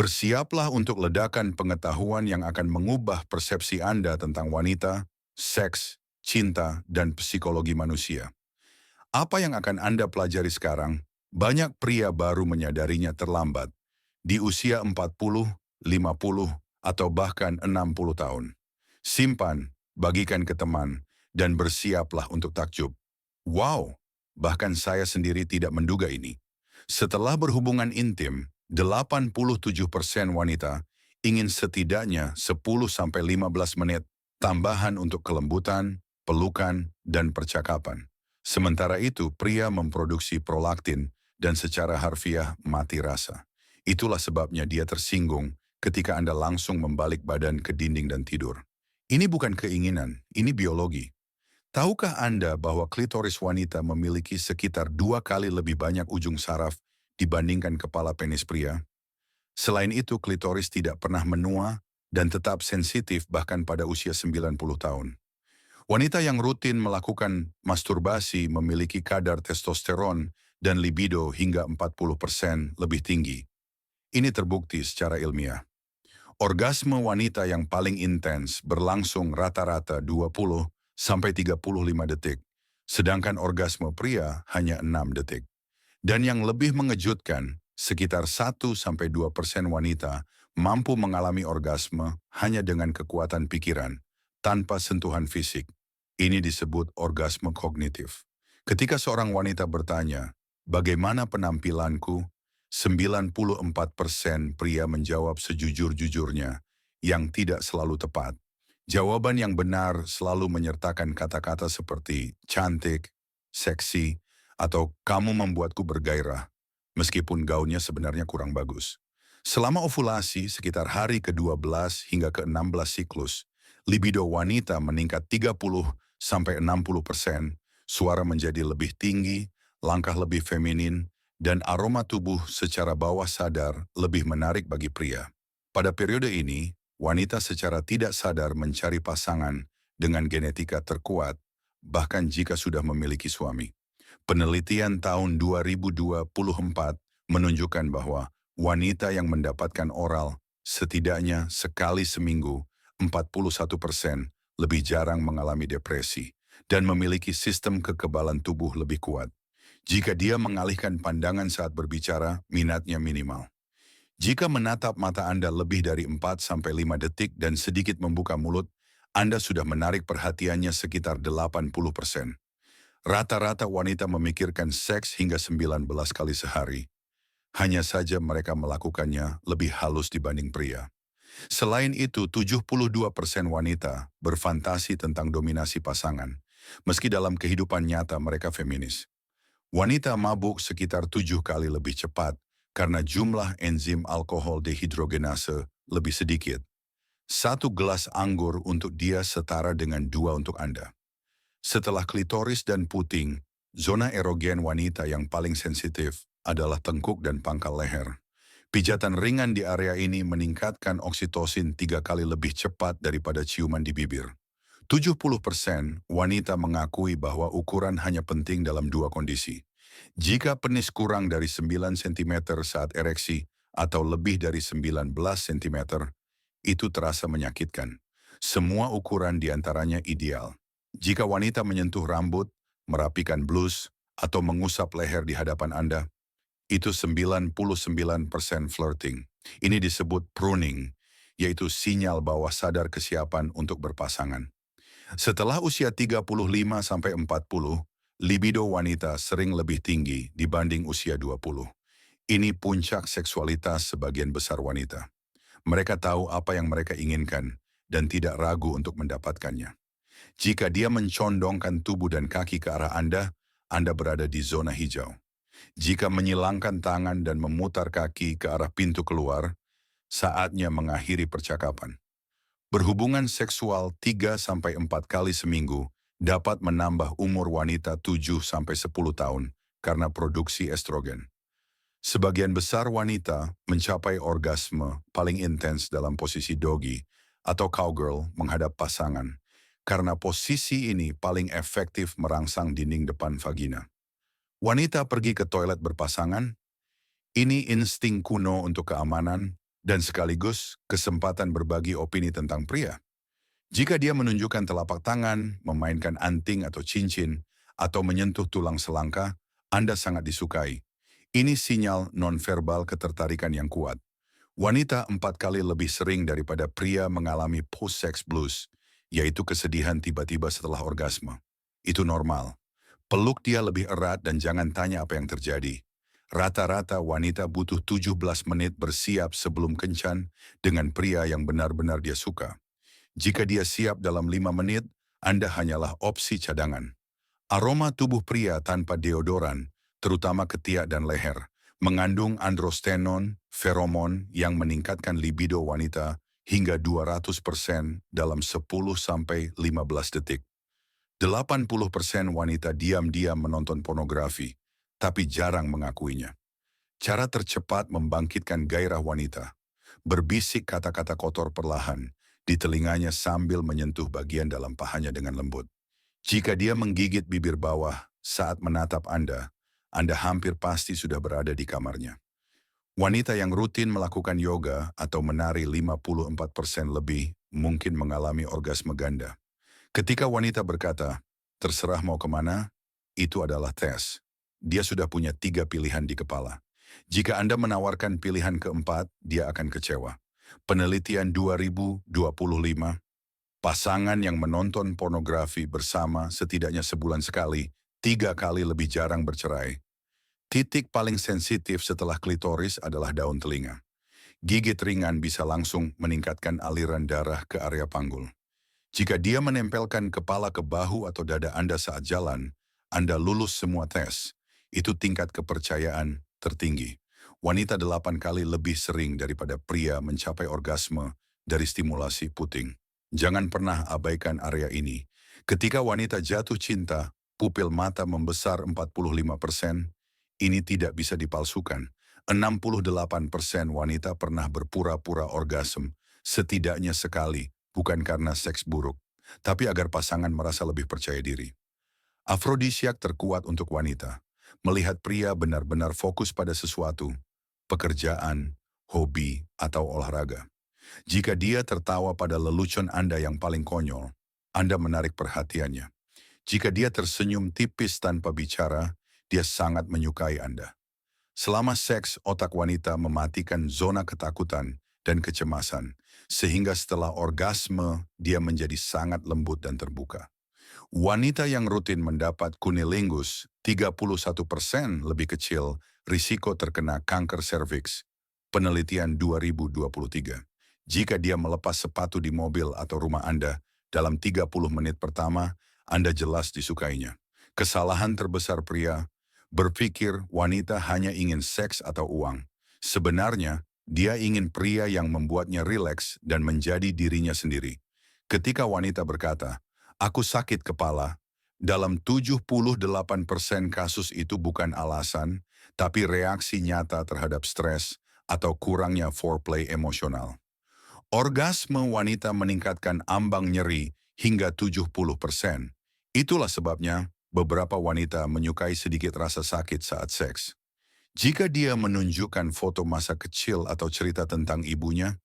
Bersiaplah untuk ledakan pengetahuan yang akan mengubah persepsi Anda tentang wanita, seks, cinta, dan psikologi manusia. Apa yang akan Anda pelajari sekarang, banyak pria baru menyadarinya terlambat, di usia 40, 50, atau bahkan 60 tahun. Simpan, bagikan ke teman, dan bersiaplah untuk takjub. Wow, bahkan saya sendiri tidak menduga ini. Setelah berhubungan intim, 87% wanita ingin setidaknya 10-15 menit tambahan untuk kelembutan, pelukan, dan percakapan. Sementara itu, pria memproduksi prolaktin dan secara harfiah mati rasa. Itulah sebabnya dia tersinggung ketika Anda langsung membalik badan ke dinding dan tidur. Ini bukan keinginan, ini biologi. Tahukah Anda bahwa klitoris wanita memiliki sekitar 2 kali lebih banyak ujung saraf dibandingkan kepala penis pria? Selain itu, klitoris tidak pernah menua dan tetap sensitif bahkan pada usia 90 tahun. Wanita yang rutin melakukan masturbasi memiliki kadar testosteron dan libido hingga 40% lebih tinggi. Ini terbukti secara ilmiah. Orgasme wanita yang paling intens berlangsung rata-rata 20-35 detik, sedangkan orgasme pria hanya 6 detik. Dan yang lebih mengejutkan, sekitar 1-2% wanita mampu mengalami orgasme hanya dengan kekuatan pikiran, tanpa sentuhan fisik. Ini disebut orgasme kognitif. Ketika seorang wanita bertanya, "Bagaimana penampilanku?" 94% pria menjawab sejujur-jujurnya, yang tidak selalu tepat. Jawaban yang benar selalu menyertakan kata-kata seperti cantik, seksi, atau kamu membuatku bergairah, meskipun gaunnya sebenarnya kurang bagus. Selama ovulasi, sekitar hari ke-12 hingga ke-16 siklus, libido wanita meningkat 30-60%, suara menjadi lebih tinggi, langkah lebih feminin, dan aroma tubuh secara bawah sadar lebih menarik bagi pria. Pada periode ini, wanita secara tidak sadar mencari pasangan dengan genetika terkuat, bahkan jika sudah memiliki suami. Penelitian tahun 2024 menunjukkan bahwa wanita yang mendapatkan oral setidaknya sekali seminggu, 41% lebih jarang mengalami depresi dan memiliki sistem kekebalan tubuh lebih kuat. Jika dia mengalihkan pandangan saat berbicara, minatnya minimal. Jika menatap mata Anda lebih dari 4-5 detik dan sedikit membuka mulut, Anda sudah menarik perhatiannya sekitar 80%. Rata-rata wanita memikirkan seks hingga 19 kali sehari. Hanya saja mereka melakukannya lebih halus dibanding pria. Selain itu, 72% wanita berfantasi tentang dominasi pasangan, meski dalam kehidupan nyata mereka feminis. Wanita mabuk sekitar 7 kali lebih cepat karena jumlah enzim alkohol dehidrogenase lebih sedikit. 1 gelas anggur untuk dia setara dengan 2 untuk Anda. Setelah klitoris dan puting, zona erogen wanita yang paling sensitif adalah tengkuk dan pangkal leher. Pijatan ringan di area ini meningkatkan oksitosin 3 kali lebih cepat daripada ciuman di bibir. 70% wanita mengakui bahwa ukuran hanya penting dalam 2 kondisi. Jika penis kurang dari 9 cm saat ereksi atau lebih dari 19 cm, itu terasa menyakitkan. Semua ukuran diantaranya ideal. Jika wanita menyentuh rambut, merapikan blus, atau mengusap leher di hadapan Anda, itu 99% flirting. Ini disebut pruning, yaitu sinyal bahwa sadar kesiapan untuk berpasangan. Setelah usia 35-40, libido wanita sering lebih tinggi dibanding usia 20. Ini puncak seksualitas sebagian besar wanita. Mereka tahu apa yang mereka inginkan dan tidak ragu untuk mendapatkannya. Jika dia mencondongkan tubuh dan kaki ke arah Anda berada di zona hijau. Jika menyilangkan tangan dan memutar kaki ke arah pintu keluar, saatnya mengakhiri percakapan. Berhubungan seksual 3-4 kali seminggu dapat menambah umur wanita 7-10 tahun karena produksi estrogen. Sebagian besar wanita mencapai orgasme paling intens dalam posisi doggy atau cowgirl menghadap pasangan, karena posisi ini paling efektif merangsang dinding depan vagina. Wanita pergi ke toilet berpasangan, ini insting kuno untuk keamanan dan sekaligus kesempatan berbagi opini tentang pria. Jika dia menunjukkan telapak tangan, memainkan anting atau cincin, atau menyentuh tulang selangkah, Anda sangat disukai. Ini sinyal nonverbal ketertarikan yang kuat. Wanita 4 kali lebih sering daripada pria mengalami post-sex blues, yaitu kesedihan tiba-tiba setelah orgasme. Itu normal. Peluk dia lebih erat dan jangan tanya apa yang terjadi. Rata-rata wanita butuh 17 menit bersiap sebelum kencan dengan pria yang benar-benar dia suka. Jika dia siap dalam 5 menit, Anda hanyalah opsi cadangan. Aroma tubuh pria tanpa deodoran, terutama ketiak dan leher, mengandung androstenon, feromon yang meningkatkan libido wanita hingga 200% dalam 10-15 detik. 80% wanita diam-diam menonton pornografi, tapi jarang mengakuinya. Cara tercepat membangkitkan gairah wanita, berbisik kata-kata kotor perlahan di telinganya sambil menyentuh bagian dalam pahanya dengan lembut. Jika dia menggigit bibir bawah saat menatap Anda hampir pasti sudah berada di kamarnya. Wanita yang rutin melakukan yoga atau menari 54% lebih mungkin mengalami orgasme ganda. Ketika wanita berkata, terserah mau kemana, itu adalah tes. Dia sudah punya 3 pilihan di kepala. Jika Anda menawarkan pilihan keempat, dia akan kecewa. Penelitian 2025, pasangan yang menonton pornografi bersama setidaknya sebulan sekali, 3 kali lebih jarang bercerai. Titik paling sensitif setelah klitoris adalah daun telinga. Gigit ringan bisa langsung meningkatkan aliran darah ke area panggul. Jika dia menempelkan kepala ke bahu atau dada Anda saat jalan, Anda lulus semua tes. Itu tingkat kepercayaan tertinggi. Wanita 8 kali lebih sering daripada pria mencapai orgasme dari stimulasi puting. Jangan pernah abaikan area ini. Ketika wanita jatuh cinta, pupil mata membesar 45%. Ini tidak bisa dipalsukan. 68% wanita pernah berpura-pura orgasme, setidaknya sekali, bukan karena seks buruk, tapi agar pasangan merasa lebih percaya diri. Afrodisiak terkuat untuk wanita, melihat pria benar-benar fokus pada sesuatu, pekerjaan, hobi, atau olahraga. Jika dia tertawa pada lelucon Anda yang paling konyol, Anda menarik perhatiannya. Jika dia tersenyum tipis tanpa bicara, dia sangat menyukai Anda. Selama seks, otak wanita mematikan zona ketakutan dan kecemasan, sehingga setelah orgasme, dia menjadi sangat lembut dan terbuka. Wanita yang rutin mendapat cunnilingus 31% lebih kecil risiko terkena kanker serviks. Penelitian 2023. Jika dia melepas sepatu di mobil atau rumah Anda dalam 30 menit pertama, Anda jelas disukainya. Kesalahan terbesar pria, berpikir wanita hanya ingin seks atau uang. Sebenarnya, dia ingin pria yang membuatnya rileks dan menjadi dirinya sendiri. Ketika wanita berkata, "Aku sakit kepala," dalam 78% kasus itu bukan alasan, tapi reaksi nyata terhadap stres atau kurangnya foreplay emosional. Orgasme wanita meningkatkan ambang nyeri hingga 70%. Itulah sebabnya beberapa wanita menyukai sedikit rasa sakit saat seks. Jika dia menunjukkan foto masa kecil atau cerita tentang ibunya,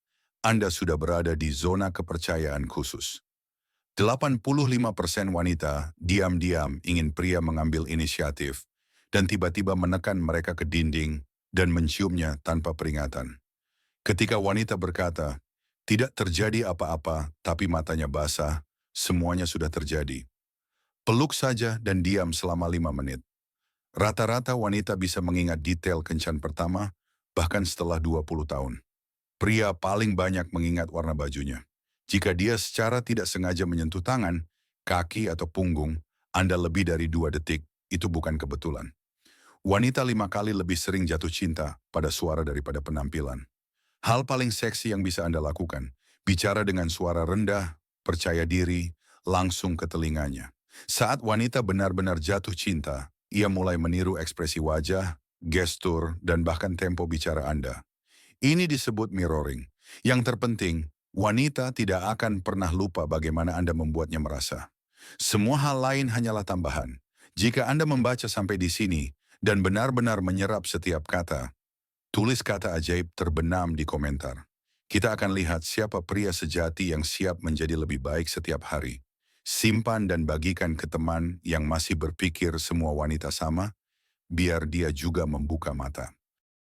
Anda sudah berada di zona kepercayaan khusus. 85% wanita diam-diam ingin pria mengambil inisiatif dan tiba-tiba menekan mereka ke dinding dan menciumnya tanpa peringatan. Ketika wanita berkata, tidak terjadi apa-apa tapi matanya basah, semuanya sudah terjadi. Peluk saja dan diam selama 5 menit. Rata-rata wanita bisa mengingat detail kencan pertama, bahkan setelah 20 tahun. Pria paling banyak mengingat warna bajunya. Jika dia secara tidak sengaja menyentuh tangan, kaki atau punggung, Anda lebih dari 2 detik, itu bukan kebetulan. Wanita 5 kali lebih sering jatuh cinta pada suara daripada penampilan. Hal paling seksi yang bisa Anda lakukan, bicara dengan suara rendah, percaya diri, langsung ke telinganya. Saat wanita benar-benar jatuh cinta, ia mulai meniru ekspresi wajah, gestur, dan bahkan tempo bicara Anda. Ini disebut mirroring. Yang terpenting, wanita tidak akan pernah lupa bagaimana Anda membuatnya merasa. Semua hal lain hanyalah tambahan. Jika Anda membaca sampai di sini dan benar-benar menyerap setiap kata, tulis kata ajaib terbenam di komentar. Kita akan lihat siapa pria sejati yang siap menjadi lebih baik setiap hari. Simpan dan bagikan ke teman yang masih berpikir semua wanita sama, biar dia juga membuka mata.